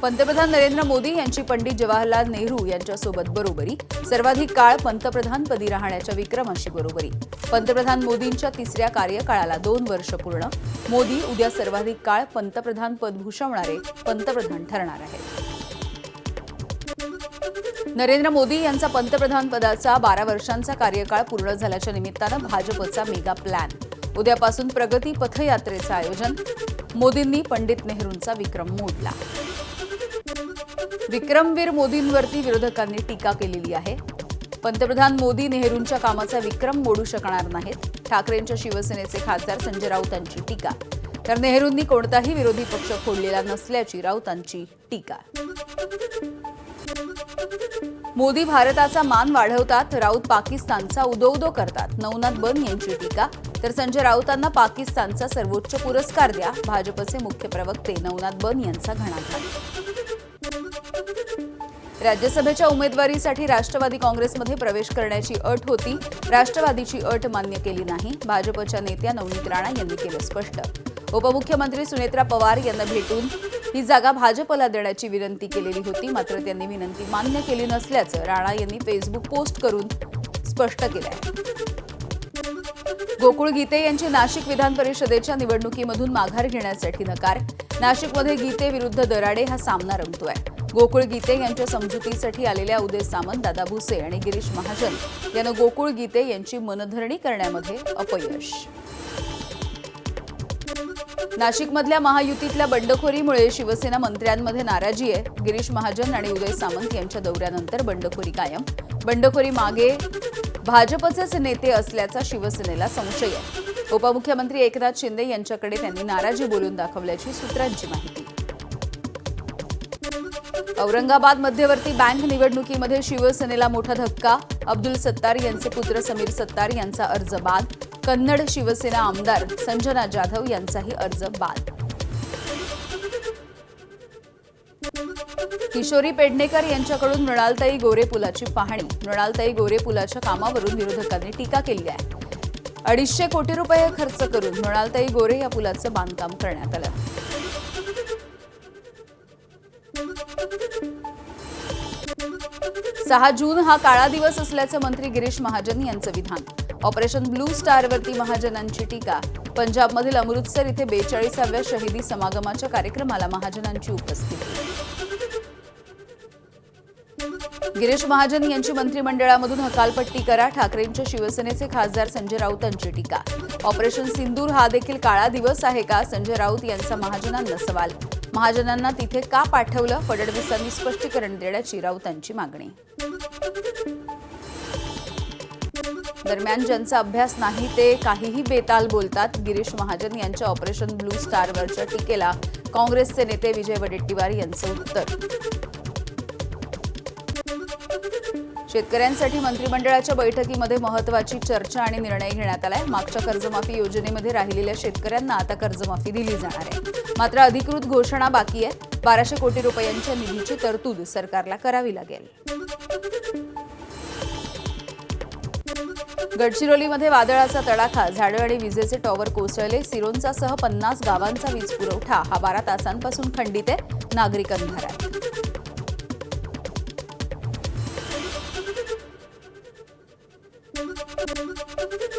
पंतप्रधान नरेंद्र मोदी यांची पंडित जवाहरलाल नेहरू यांच्यासोबत बरोबरी, सर्वाधिक काळ पंतप्रधानपदी राहण्याच्या विक्रमाशी बरोबरी. पंतप्रधान मोदींच्या तिसऱ्या कार्यकाळाला 2 वर्ष पूर्ण. मोदी उद्या सर्वाधिक काळ पंतप्रधान पद भूषवणारे पंतप्रधान ठरणार आहेत. नरेंद्र मोदी यांचा पंतप्रधान पदाचा 12 वर्षांचा कार्यकाळ पूर्ण झाल्याच्या निमित्तानं भाजपचा मेगा प्लॅन. उद्यापासून प्रगती पथयात्रेचं आयोजन. मोदींनी पंडित नेहरूंचा विक्रम मोडला. विक्रमवीर मोदींवरती विरोधकांनी टीका केलेली आहे. पंतप्रधान मोदी नेहरूंच्या कामाचा विक्रम मोडू शकणार नाहीत. ठाकरेंच्या शिवसेनेचे खासदार संजय राऊतांची टीका. तर नेहरूंनी कोणताही विरोधी पक्ष फोडलेला नसल्याची राऊतांची टीका. मोदी भारताचा मान वाढवतात, राऊत पाकिस्तानचा उदो करतात. नवनाथ बन यांची टीका. तर संजय राऊतांना पाकिस्तानचा सर्वोच्च पुरस्कार द्या. भाजपचे मुख्य प्रवक्ते नवनाथ बन यांचा घणाघात. राज्यसभेच्या उमेदवारीसाठी राष्ट्रवादी काँग्रेसमध्ये प्रवेश करण्याची अट होती. राष्ट्रवादीची अट मान्य केली नाही. भाजपच्या नेत्या नवनीत राणा यांनी केलं स्पष्ट. उपमुख्यमंत्री सुनेत्रा पवार यांना भेटून ही जागा भाजपला देण्याची विनंती केलेली होती, मात्र त्यांनी विनंती मान्य केली नसल्याचं राणा यांनी फेसबुक पोस्ट करून स्पष्ट केलंय. गोकुळ गीते यांची नाशिक विधान परिषदेच्या निवडणुकीमधून माघार घेण्यासाठी नकार. नाशिकमध्ये गीते विरुद्ध दराडे हा सामना रंगतोय. गोकुळ गीते यांच्या समजुतीसाठी आलेल्या उदय सामंत, दादा भुसे आणि गिरीश महाजन यांना गोकुळ गीते यांची मनधरणी करण्यामध्ये अपयश. नाशिकमधल्या महायुतीतल्या बंडखोरीमुळे शिवसेना मंत्र्यांमध्ये नाराजी आहे. गिरीश महाजन आणि उदय सामंत यांच्या दौऱ्यानंतर बंडखोरी कायम. बंडखोरी मागे भाजपचेच नेते असल्याचा शिवसेनेला संशय आहे. उपमुख्यमंत्री एकनाथ शिंदे यांच्याकडे त्यांनी नाराजी बोलून दाखवल्याची सूत्रांची माहिती. औरंगाबाद मध्यवर्ती बँक निवडणुकीमध्ये शिवसेनेला मोठा धक्का. अब्दुल सत्तार यांचे पुत्र समीर सत्तार यांचा अर्ज बाद. कन्नड शिवसेना आमदार संजना जाधव यांचाही अर्ज बाद. किशोरी पेडणेकर यांच्याकडून मृणालताई गोरे पुलाची पाहणी. मृणालताई गोरे पुलाच्या कामावरून विरोधकांनी टीका केली आहे. 250 कोटी रुपये खर्च करून मृणालताई गोरे या पुलाचं बांधकाम करण्यात आलं. 6 जून हा काळा दिवस असल्याचं मंत्री गिरीश महाजन यांचं विधान. ऑपरेशन ब्लू स्टारवरती महाजनांची टीका. पंजाबमधील अमृतसर इथे 42व्या शहीदी समागमाच्या कार्यक्रमाला महाजनांची उपस्थिती. गिरीश महाजन यांची मंत्रिमंडळामधून हकालपट्टी करा. ठाकरेंच्या शिवसेनेचे खासदार संजय राऊतांची टीका. ऑपरेशन सिंदूर हा देखील काळा दिवस आहे का? संजय राऊत यांचा महाजनांना सवाल. महाजनांना तिथे का पाठवलं? फडणवीसांनी स्पष्टीकरण देण्याची राऊतांची मागणी. दरम्यान ज्यांचा अभ्यास नाही ते काहीही बेताल बोलतात. गिरीश महाजन यांच्या ऑपरेशन ब्लू स्टारवरच्या टीकेला काँग्रेसचे नेते विजय वडेट्टीवार यांचं उत्तर. शेतकऱ्यांसाठी मंत्रिमंडळाच्या बैठकीमध्ये महत्त्वाची चर्चा आणि निर्णय घेण्यात आलाय. मागच्या कर्जमाफी योजनेमध्ये राहिलेल्या शेतकऱ्यांना आता कर्जमाफी दिली जाणार आहे. मात्र अधिकृत घोषणा बाकी आहे. 1200 कोटी रुपयांच्या निधीची तरतूद सरकारला करावी लागेल. गडचिरोलीमध्ये वादळाचा तडाखा. झाडं आणि विजेचे टॉवर कोसळले. सिरोंचासह 50 गावांचा वीज पुरवठा हा 12 तासांपासून खंडित आहे. नागरिक अंधारात.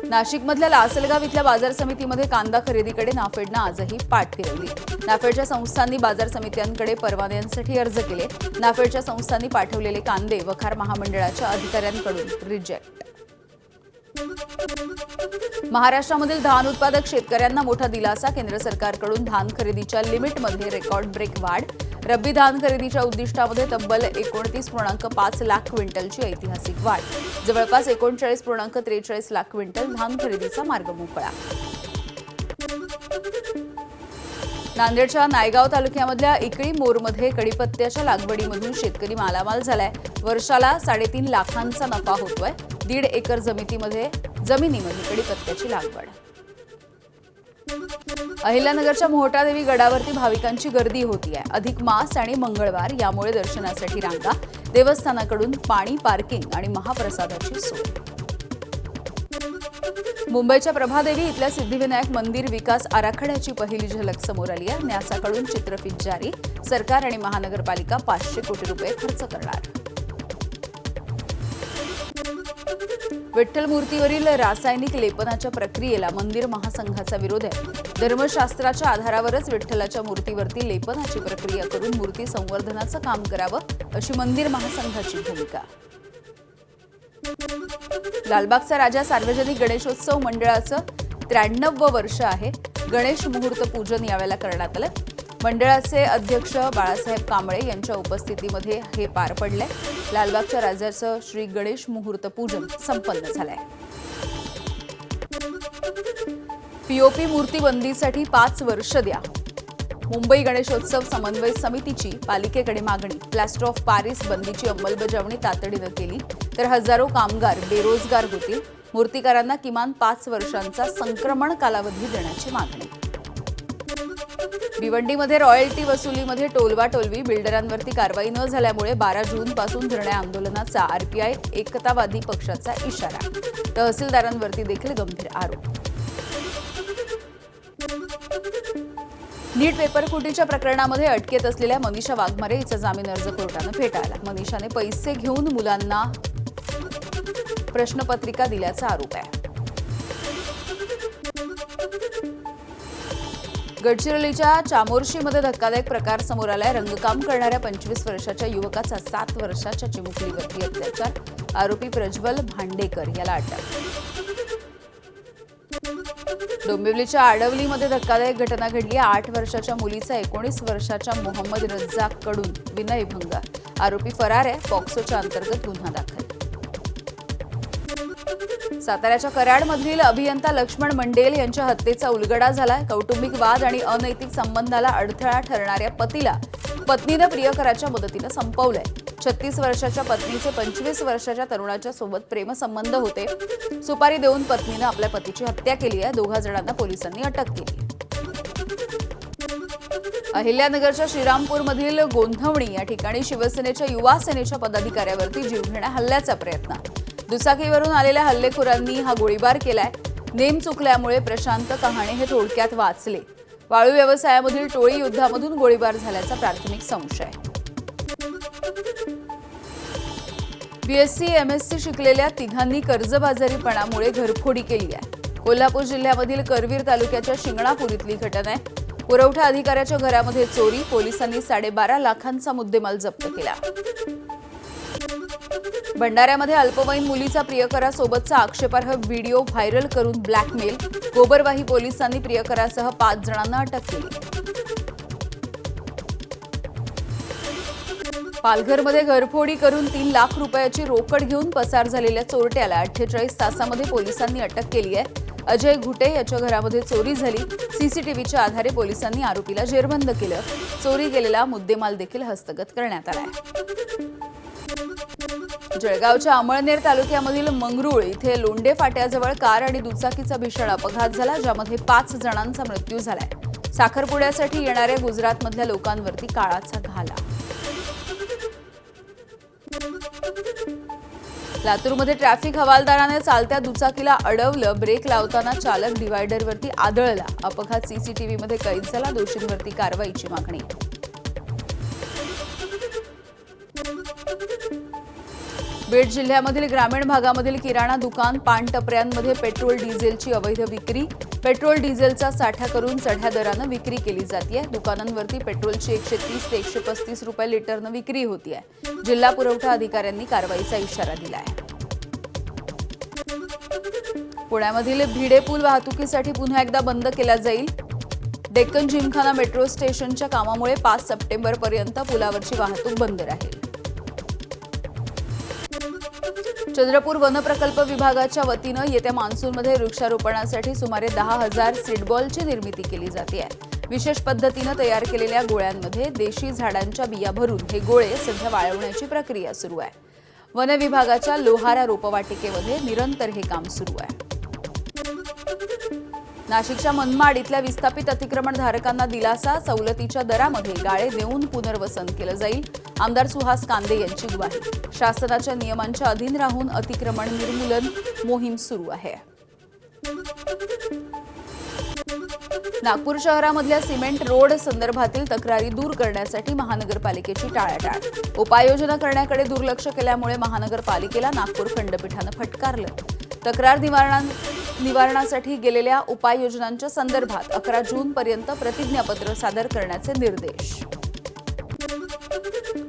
नाशिकमधल्या लासलगाव इथल्या बाजार समितीमध्ये कांदा खरेदीकडे नाफेडनं आजही पाठ फिरवली. नाफेडच्या संस्थांनी बाजार समित्यांकडे परवान्यांसाठी अर्ज केले. नाफेडच्या संस्थांनी पाठवलेले कांदे वखार महामंडळाच्या अधिकाऱ्यांकडून रिजेक्ट. महाराष्ट्रामधील धान उत्पादक शेतकऱ्यांना मोठा दिलासा. केंद्र सरकारकडून धान खरेदीच्या लिमिटमध्ये रेकॉर्ड ब्रेक वाढ. रब्बी धान खरेदीच्या उद्दिष्टामध्ये तब्बल 29.5 लाख क्विंटलची ऐतिहासिक वाढ. जवळपास 39.43 लाख क्विंटल धान खरेदीचा मार्ग मोकळा. नांदेडच्या नायगाव तालुक्यामधल्या इकळी मोरमध्ये कडीपत्त्याच्या लागवडीमधून शेतकरी मालामाल झालाय. वर्षाला 3.5 लाखांचा नफा होतोय. 1.5 एकर जमिनीमध्ये कडीपत्त्याची लागवड. अहिल्यानगरच्या मोहटादेवी गडावरती भाविकांची गर्दी होतीये. अधिक मास आणि मंगळवार यामुळे दर्शनासाठी रांगा. देवस्थानाकडून पाणी, पार्किंग आणि महाप्रसादाची सोय. मुंबईच्या प्रभादेवी इथल्या सिद्धिविनायक मंदिर विकास आराखड्याची पहिली झलक समोर आली आहे. न्यासाकडून चित्रफित जारी. सरकार आणि महानगरपालिका 500 कोटी रुपये खर्च करणार. विठ्ठल मूर्तीवरील रासायनिक लेपनाच्या प्रक्रियेला मंदिर महासंघाचा विरोध आहे. धर्मशास्त्राच्या आधारावरच विठ्ठलाच्या मूर्तीवरती लेपनाची प्रक्रिया करून मूर्ती संवर्धनाचं काम करावं, अशी मंदिर महासंघाची भूमिका. लालबागचा राजा सार्वजनिक गणेशोत्सव मंडळाचं 93वं वर्ष आहे. गणेश मुहूर्त पूजन यावेळेला करण्यात आलं. मंडळाचे अध्यक्ष बाळासाहेब कांबळे यांच्या उपस्थितीमध्ये हे पार पडले. लालबागच्या राजाचं श्री गणेश मुहूर्त पूजन संपन्न झालंय. पीओपी मूर्ती बंदीसाठी 5 वर्ष द्या. मुंबई गणेशोत्सव समन्वय समितीची पालिकेकडे मागणी. प्लास्टर ऑफ पॅरिस बंदीची अंमलबजावणी तातडीनं केली तर हजारो कामगार बेरोजगार होतील. मूर्तिकारांना किमान 5 वर्षांचा संक्रमण कालावधी देण्याची मागणी. भिवंडीमध्ये रॉयल्टी वसुलीमध्ये टोलवाटोलवी. बिल्डरांवरती कारवाई न झाल्यामुळे 12 जूनपासून धरणे आंदोलनाचा आरपीआय एकतावादी पक्षाचा इशारा. तहसीलदारांवरती देखील गंभीर आरोप. नीट पेपर फुटीच्या प्रकरणामध्ये अटकेत असलेल्या मनीषा वाघमारे हिचा जामीन अर्ज कोर्टानं फेटाळला. मनीषाने पैसे घेऊन मुलांना प्रश्नपत्रिका दिल्याचा आरोप आहे. गडचिरोलीच्या चामोर्शीमध्ये धक्कादायक प्रकार समोर आलाय. रंगकाम करणाऱ्या 25 वर्षाच्या युवकाचा 7 वर्षाच्या चिमुकलीवरती अत्याचार. आरोपी प्रज्वल भांडेकर याला अटक. डोंबिवलीच्या आडवलीमध्ये धक्कादायक घटना घडली. 8 वर्षाच्या मुलीचा 19 वर्षाच्या मोहम्मद रज्जाककडून विनयभंग. आरोपी फरार आहे. पॉक्सोच्या अंतर्गत गुन्हा दाखल. साताऱ्याच्या कराडमधील अभियंता लक्ष्मण मंडेल यांच्या हत्येचा उलगडा झालाय. कौटुंबिक वाद आणि अनैतिक संबंधाला अडथळा ठरणाऱ्या पतीला पत्नीनं प्रियकराच्या मदतीनं संपवलंय. 36 वर्षाच्या पत्नीचे 25 वर्षाच्या तरुणाच्या सोबत प्रेमसंबंध होते. सुपारी देऊन पत्नीनं आपल्या पतीची हत्या केली आहे. 2 जणांना पोलिसांनी अटक केली. अहिल्यानगरच्या श्रीरामपूरमधील गोंधवणी या ठिकाणी शिवसेनेच्या युवा सेनेच्या पदाधिकाऱ्यावरती जीवघेण्या हल्ल्याचा प्रयत्न. दुचाकीवरून आलेल्या हल्लेखोरांनी हा गोळीबार केलाय. नेम चुकल्यामुळे प्रशांत कहाणे हे थोडक्यात वाचले. वाळू व्यवसायामधील टोळी युद्धामधून गोळीबार झाल्याचा प्राथमिक संशय. बीएससी एमएससी शिकलेल्या तिघांनी कर्जबाजारीपणामुळे घरफोडी केली आहे. कोल्हापूर जिल्ह्यामधील करवीर तालुक्याच्या शिंगणापूर इथली घटना आहे. पुरवठा अधिकाऱ्याच्या घरामध्ये चोरी. पोलिसांनी 12.5 लाखांचा मुद्देमाल जप्त केला. भंडाऱ्यामध्ये अल्पवयीन मुलीचा प्रियकरासोबतचा आक्षेपार्ह व्हिडिओ व्हायरल करून ब्लॅकमेल. गोबरवाही पोलिसांनी प्रियकरासह 5 जणांना अटक केली. पालघरमध्ये घरफोडी करून 3 लाख रुपयाची रोकड घेऊन पसार झालेल्या चोरट्याला 48 तासामध्ये पोलिसांनी अटक केली आहे. अजय घुटे याच्या घरामध्ये चोरी झाली. सीसीटीव्हीच्या आधारे पोलिसांनी आरोपीला जेरबंद केलं. चोरी गेलेला मुद्देमाल देखील हस्तगत करण्यात आलाय. जळगावच्या अमळनेर तालुक्यामधील मंगरुळ इथे लोंढे फाट्याजवळ कार आणि दुचाकीचा भीषण अपघात झाला, ज्यामध्ये 5 जणांचा मृत्यू झालाय. साखरपुड्यासाठी येणाऱ्या गुजरातमधल्या लोकांवरती काळाचा घाला. लातूरमध्ये ट्रॅफिक हवालदाराने चालत्या दुचाकीला अडवलं. ब्रेक लावताना चालक डिव्हायडरवरती आदळला. अपघात सीसीटीव्हीमध्ये कैद झाला. दोषींवरती कारवाईची मागणी. बीड जिल्ह्यामधील ग्रामीण भागामधील किराणा दुकान, पान टपऱ्यांमध्ये पेट्रोल डिझेलची अवैध विक्री. पेट्रोल डिझेलचा साठा करून चढ्या दरानं विक्री केली जाते. दुकानांवरती पेट्रोलची 130 ते 135 रुपये लिटरनं विक्री होतीये. जिल्हा पुरवठा अधिकाऱ्यांनी कारवाईचा इशारा दिलाय. पुण्यामधील भिडे पूल वाहतुकीसाठी पुन्हा एकदा बंद केला जाईल. डेक्कन जिमखाना मेट्रो स्टेशनच्या कामामुळे 5 सप्टेंबरपर्यंत पुलावरची वाहतूक बंद राहील. चंद्रपूर वन प्रकल्प विभागाच्या वतीनं येत्या मान्सूनमध्ये वृक्षारोपणासाठी सुमारे 10,000 सीडबॉलची निर्मिती केली जाते. विशेष पद्धतीनं तयार केलेल्या गोळ्यांमध्ये देशी झाडांच्या बिया भरून हे गोळे सध्या वाळवण्याची प्रक्रिया सुरू आहे. वन विभागाच्या लोहारा रोपवाटिकेमध्ये निरंतर हे काम सुरू आहे. नाशिकच्या मनमाड इथल्या विस्थापित अतिक्रमणधारकांना दिलासा. सवलतीच्या दरामध्ये गाळे देऊन पुनर्वसन केलं जाईल. आमदार सुहास कांदे यांची ग्वाही. शासनाच्या नियमांच्या अधीन राहून अतिक्रमण निर्मूलन मोहीम सुरू आहे. नागपूर शहरामधल्या सिमेंट रोड संदर्भातील तक्रारी दूर करण्यासाठी महानगरपालिकेची टाळाटाळ. उपाययोजना करण्याकडे दुर्लक्ष केल्यामुळे महानगरपालिकेला नागपूर खंडपीठानं फटकारलं. तक्रार निवारणासाठी गेलेल्या उपाययोजनांच्या संदर्भात 11 जूनपर्यंत प्रतिज्ञापत्र सादर करण्याचे निर्देश.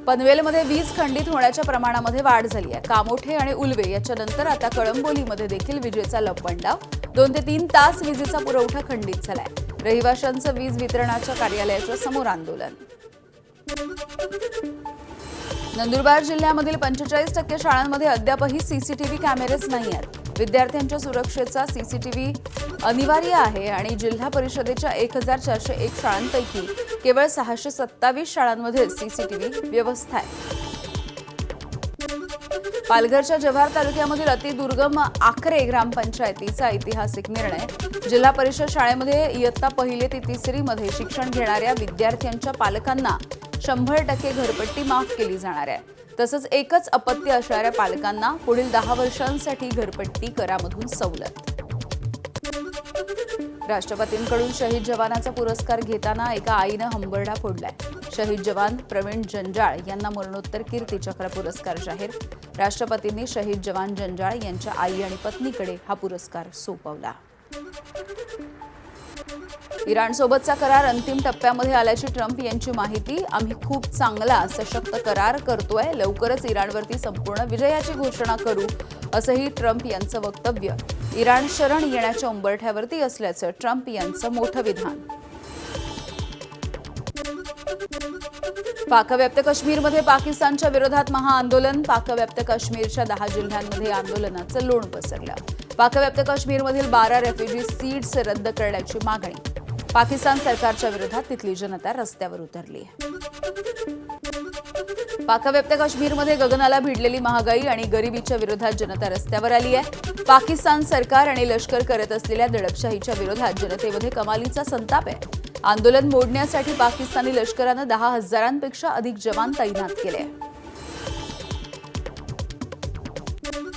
पनवेलमध्ये वीज खंडित होण्याच्या प्रमाणामध्ये वाढ झाली आहे. कामोठे आणि उल्वे याच्यानंतर आता कळंबोलीमध्ये देखील विजेचा लपंडाव. 2 ते 3 तास विजेचा पुरवठा खंडित झालाय. रहिवाशांचं वीज वितरणाच्या कार्यालयाच्या समोर आंदोलन. नंदुरबार जिल्ह्यामधील 45% शाळांमध्ये अद्यापही सीसीटीव्ही कॅमेरेच नाही आहेत. विद्यार्थ्यांच्या सुरक्षेचा सीसीटीव्ही अनिवार्य आहे आणि जिल्हा परिषदेच्या 1401 शाळांपैकी केवळ 627 शाळांमध्ये सीसीटीव्ही व्यवस्था आहे. पालघरच्या जव्हार तालुक्यामधील अतिदुर्गम आखरे ग्रामपंचायतीचा ऐतिहासिक निर्णय. जिल्हा परिषद शाळेमध्ये इयत्ता 1 ते 3 मध्ये शिक्षण घेणाऱ्या विद्यार्थ्यांच्या पालकांना 100% घरपट्टी माफ केली जाणार आहे. तसंच एकच अपत्य असणाऱ्या पालकांना पुढील 10 वर्षांसाठी घरपट्टी करामधून सवलत. राष्ट्रपतींकडून शहीद जवानाचा पुरस्कार घेताना एका आईनं हंबरडा फोडलाय. शहीद जवान प्रवीण जंजाळ यांना मरणोत्तर कीर्तीचक्र पुरस्कार जाहीर. राष्ट्रपतींनी शहीद जवान जंजाळ यांच्या आई आणि पत्नीकडे हा पुरस्कार सोपवला. इराणसोबतचा करार अंतिम टप्प्यामध्ये आल्याची ट्रम्प यांची माहिती. आम्ही खूप चांगला सशक्त करार करतोय. लवकरच इराणवरती संपूर्ण विजयाची घोषणा करू, असंही ट्रम्प यांचं वक्तव्य. इराण शरण येण्याच्या उंबरठ्यावरती असल्याचं ट्रम्प यांचं मोठं विधान. पाकव्याप्त काश्मीरमध्ये पाकिस्तानच्या विरोधात महाआंदोलन. पाकव्याप्त काश्मीरच्या 10 जिल्ह्यांमध्ये आंदोलनाचं लोण पसरलं. पाकव्याप्त काश्मीरमधील 12 रेफ्युजी सीट्स रद्द करण्याची मागणी. पाकिस्तान सरकारच्या विरोधात तिथली जनता रस्त्यावर उतरली. पाकव्याप्त काश्मीरमध्ये गगनाला भिडलेली महागाई आणि गरिबीच्या विरोधात जनता रस्त्यावर आली आहे. पाकिस्तान सरकार आणि लष्कर करत असलेल्या दडपशाहीच्या विरोधात जनतेमध्ये कमालीचा संताप आहे. आंदोलन मोडण्यासाठी पाकिस्तानी लष्करानं 10,000पेक्षा अधिक जवान तैनात केले.